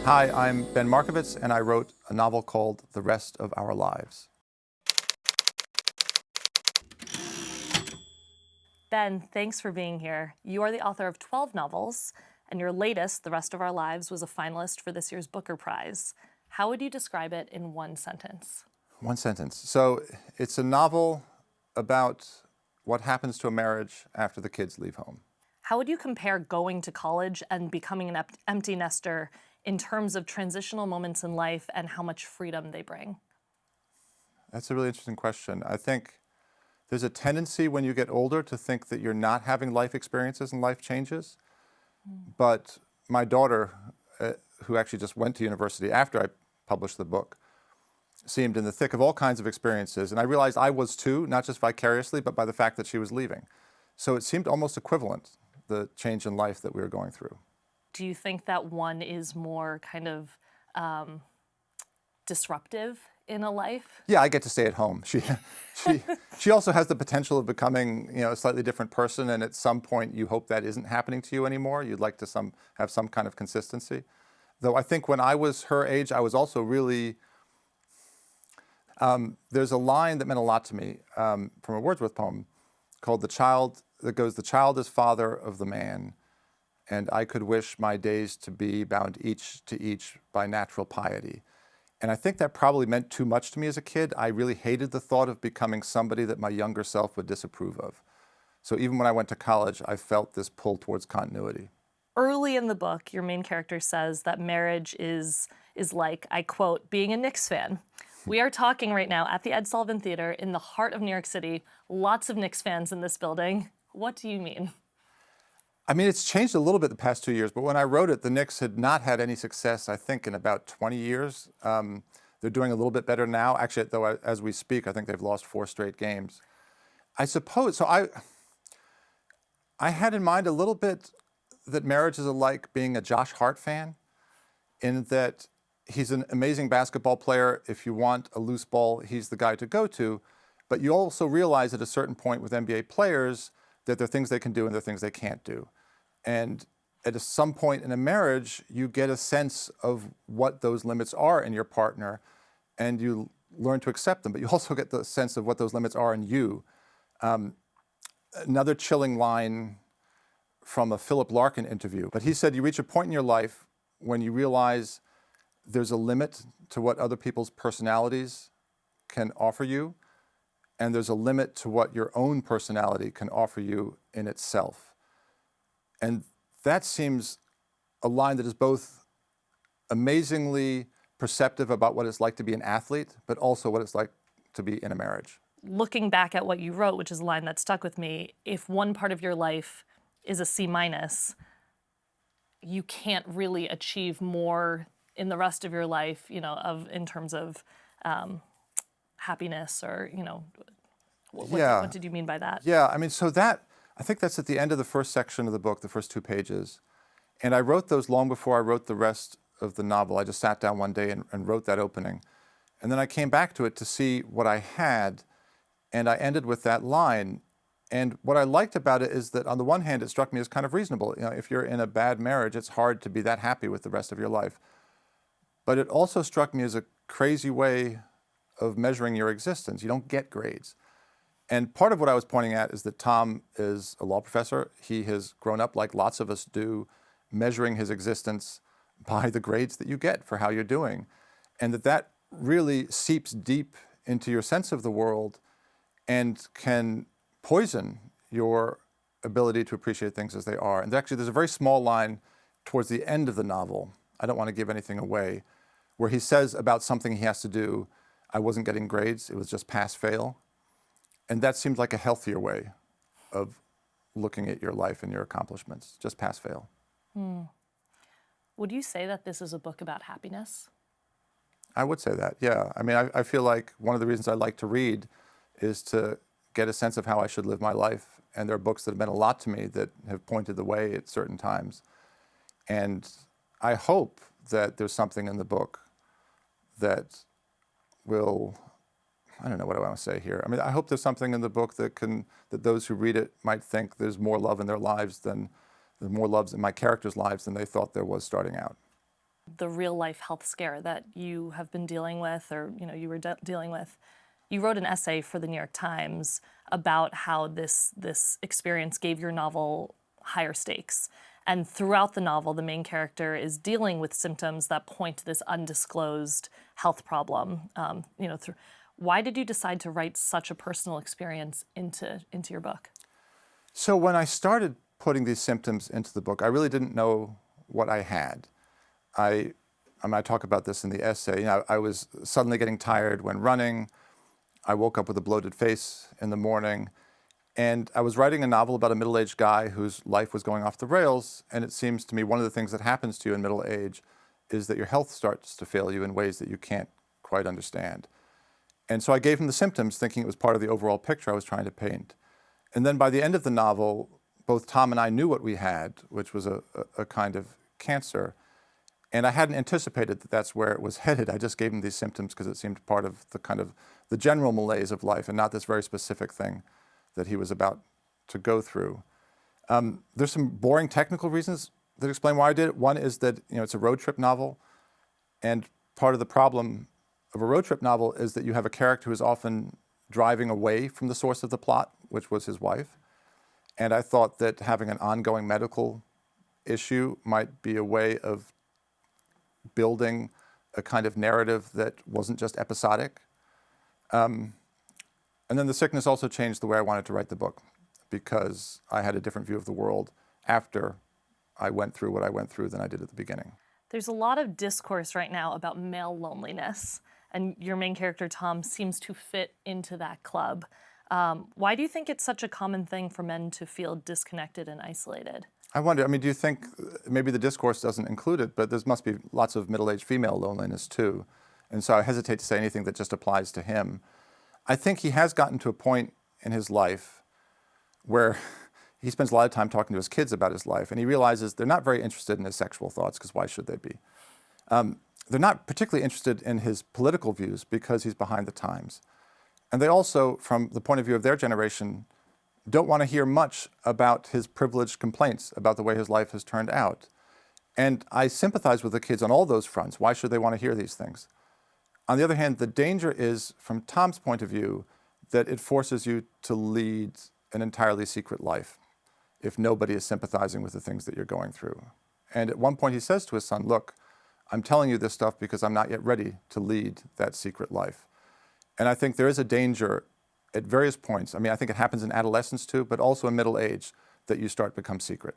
Hi, I'm Ben Markovits, and I wrote a novel called The Rest of Our Lives. Ben, thanks for being here. You are the author of 12 novels, and your latest, The Rest of Our Lives, was a finalist for this year's Booker Prize. How would you describe it in one sentence? One sentence. So it's a novel about what happens to a marriage after the kids leave home. How would you compare going to college and becoming an empty nester in terms of transitional moments in life and how much freedom they bring? That's a really interesting question. I think there's a tendency when you get older to think that you're not having life experiences and life changes. But my daughter, who actually just went to university after I published the book, seemed in the thick of all kinds of experiences. And I realized I was too, not just vicariously, but by the fact that she was leaving. So it seemed almost equivalent, the change in life that we were going through. Do you think that one is more kind of disruptive in a life? Yeah, I get to stay at home. She also has the potential of becoming, a slightly different person, and at some point you hope that isn't happening to you anymore. You'd like to have some kind of consistency. Though I think when I was her age, I was also really, there's a line that meant a lot to me from a Wordsworth poem called "The Child," that goes, "The child is father of the man, and I could wish my days to be bound each to each by natural piety." And I think that probably meant too much to me as a kid. I really hated the thought of becoming somebody that my younger self would disapprove of. So even when I went to college, I felt this pull towards continuity. Early in the book, your main character says that marriage is like, I quote, being a Knicks fan. We are talking right now at the Ed Sullivan Theater in the heart of New York City. Lots of Knicks fans in this building. What do you mean? I mean, it's changed a little bit the past 2 years, but when I wrote it, the Knicks had not had any success, I think, in about 20 years. They're doing a little bit better now. Actually, though, as we speak, I think they've lost 4 straight games. I suppose, so I had in mind a little bit that marriage is like being a Josh Hart fan, in that he's an amazing basketball player. If you want a loose ball, he's the guy to go to. But you also realize at a certain point with NBA players that there are things they can do and there are things they can't do. And at some point in a marriage, you get a sense of what those limits are in your partner, and you learn to accept them. But you also get the sense of what those limits are in you. Another chilling line from a Philip Larkin interview, but he said you reach a point in your life when you realize there's a limit to what other people's personalities can offer you, and there's a limit to what your own personality can offer you in itself. And that seems a line that is both amazingly perceptive about what it's like to be an athlete, but also what it's like to be in a marriage. Looking back at what you wrote, which is a line that stuck with me, if one part of your life is a C-, you can't really achieve more in the rest of your life, in terms of happiness or, what did you mean by that? Yeah, I mean, I think that's at the end of the first section of the book, the first 2 pages. And I wrote those long before I wrote the rest of the novel. I just sat down one day and wrote that opening. And then I came back to it to see what I had, and I ended with that line. And what I liked about it is that on the one hand, it struck me as kind of reasonable. If you're in a bad marriage, it's hard to be that happy with the rest of your life. But it also struck me as a crazy way of measuring your existence. You don't get grades. And part of what I was pointing at is that Tom is a law professor. He has grown up, like lots of us do, measuring his existence by the grades that you get for how you're doing. And that really seeps deep into your sense of the world and can poison your ability to appreciate things as they are. And actually, there's a very small line towards the end of the novel, I don't want to give anything away, where he says about something he has to do, I wasn't getting grades, it was just pass-fail. And that seemed like a healthier way of looking at your life and your accomplishments, just pass-fail. Would you say that this is a book about happiness? I would say that, yeah. I mean, I feel like one of the reasons I like to read is to get a sense of how I should live my life. And there are books that have meant a lot to me that have pointed the way at certain times. And I hope that there's something in the book that will, I don't know what I want to say here. I mean, I hope there's something in the book that those who read it might think there's more love in their lives there's more love in my characters' lives than they thought there was starting out. the real life health scare that you have been dealing with, or you were dealing with. You wrote an essay for the New York Times about how this experience gave your novel higher stakes. And throughout the novel, the main character is dealing with symptoms that point to this undisclosed health problem. Why did you decide to write such a personal experience into your book? So when I started putting these symptoms into the book, I really didn't know what I had. I talk about this in the essay. I was suddenly getting tired when running. I woke up with a bloated face in the morning. And I was writing a novel about a middle-aged guy whose life was going off the rails. And it seems to me one of the things that happens to you in middle age is that your health starts to fail you in ways that you can't quite understand. And so I gave him the symptoms, thinking it was part of the overall picture I was trying to paint. And then by the end of the novel, both Tom and I knew what we had, which was a kind of cancer. And I hadn't anticipated that that's where it was headed. I just gave him these symptoms because it seemed part of the kind of the general malaise of life and not this very specific thing that he was about to go through. There's some boring technical reasons that explain why I did it. One is that it's a road trip novel, and part of the problem of a road trip novel is that you have a character who is often driving away from the source of the plot, which was his wife. And I thought that having an ongoing medical issue might be a way of building a kind of narrative that wasn't just episodic. And then the sickness also changed the way I wanted to write the book, because I had a different view of the world after I went through what I went through than I did at the beginning. There's a lot of discourse right now about male loneliness, and your main character, Tom, seems to fit into that club. Why do you think it's such a common thing for men to feel disconnected and isolated? I wonder, do you think maybe the discourse doesn't include it, but there must be lots of middle-aged female loneliness too. And so I hesitate to say anything that just applies to him. I think he has gotten to a point in his life where he spends a lot of time talking to his kids about his life, and he realizes they're not very interested in his sexual thoughts, because why should they be? They're not particularly interested in his political views because he's behind the times. And they also, from the point of view of their generation, don't want to hear much about his privileged complaints about the way his life has turned out. And I sympathize with the kids on all those fronts. Why should they want to hear these things? On the other hand, the danger is, from Tom's point of view, that it forces you to lead an entirely secret life if nobody is sympathizing with the things that you're going through. And at one point he says to his son, look, I'm telling you this stuff because I'm not yet ready to lead that secret life. And I think there is a danger at various points. I think it happens in adolescence too, but also in middle age, that you start to become secret.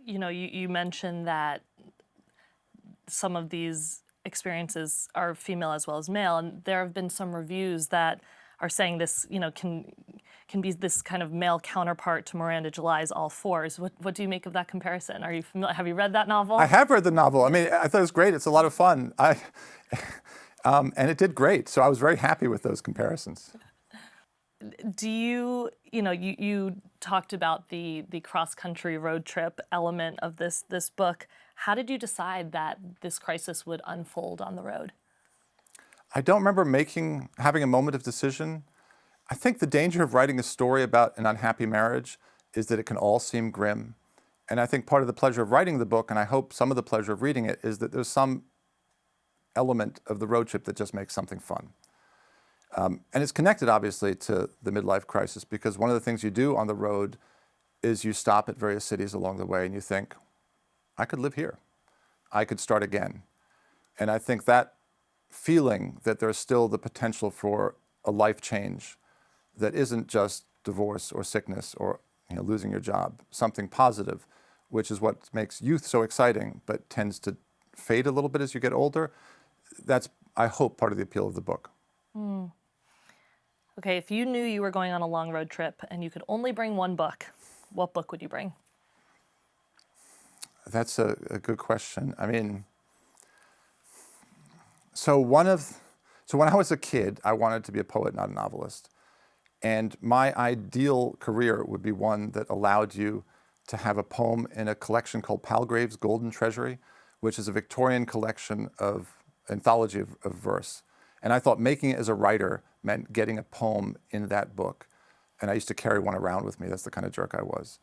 You mentioned that some of these experiences are female as well as male, and there have been some reviews that are saying this, can be this kind of male counterpart to Miranda July's All Fours. What do you make of that comparison? Are you familiar? Have you read that novel? I have read the novel. I thought it was great. It's a lot of fun. And it did great. So I was very happy with those comparisons. Do you talked about the cross-country road trip element of this book. How did you decide that this crisis would unfold on the road? I don't remember having a moment of decision. I think the danger of writing a story about an unhappy marriage is that it can all seem grim. And I think part of the pleasure of writing the book, and I hope some of the pleasure of reading it, is that there's some element of the road trip that just makes something fun. And it's connected, obviously, to the midlife crisis, because one of the things you do on the road is you stop at various cities along the way and you think, I could live here. I could start again. And I think that feeling that there's still the potential for a life change that isn't just divorce or sickness or losing your job, something positive, which is what makes youth so exciting, but tends to fade a little bit as you get older. That's, I hope, part of the appeal of the book. Okay, if you knew you were going on a long road trip and you could only bring one book, what book would you bring? That's a good question. So when I was a kid, I wanted to be a poet, not a novelist. And my ideal career would be one that allowed you to have a poem in a collection called Palgrave's Golden Treasury, which is a Victorian collection of anthology of verse. And I thought making it as a writer meant getting a poem in that book. And I used to carry one around with me. That's the kind of jerk I was.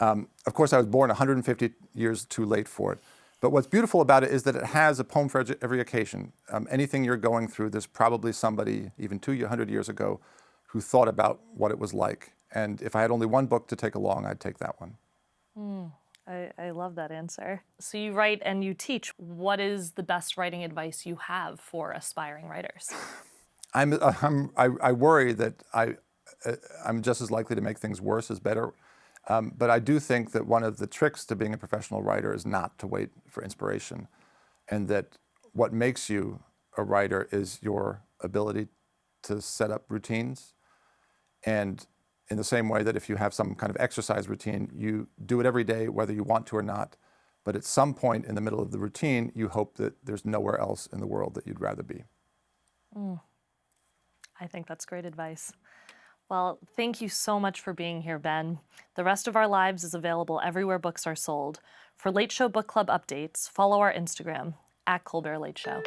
Of course, I was born 150 years too late for it. But what's beautiful about it is that it has a poem for every occasion. Anything you're going through, there's probably somebody, even 200 years ago, who thought about what it was like. And if I had only one book to take along, I'd take that one. I love that answer. So you write and you teach. What is the best writing advice you have for aspiring writers? I worry that I'm just as likely to make things worse as better. But I do think that one of the tricks to being a professional writer is not to wait for inspiration, and that what makes you a writer is your ability to set up routines. And in the same way that if you have some kind of exercise routine, you do it every day, whether you want to or not. But at some point in the middle of the routine, you hope that there's nowhere else in the world that you'd rather be. I think that's great advice. Well, thank you so much for being here, Ben. The Rest of Our Lives is available everywhere books are sold. For Late Show Book Club updates, follow our Instagram, @ColbertLateShow.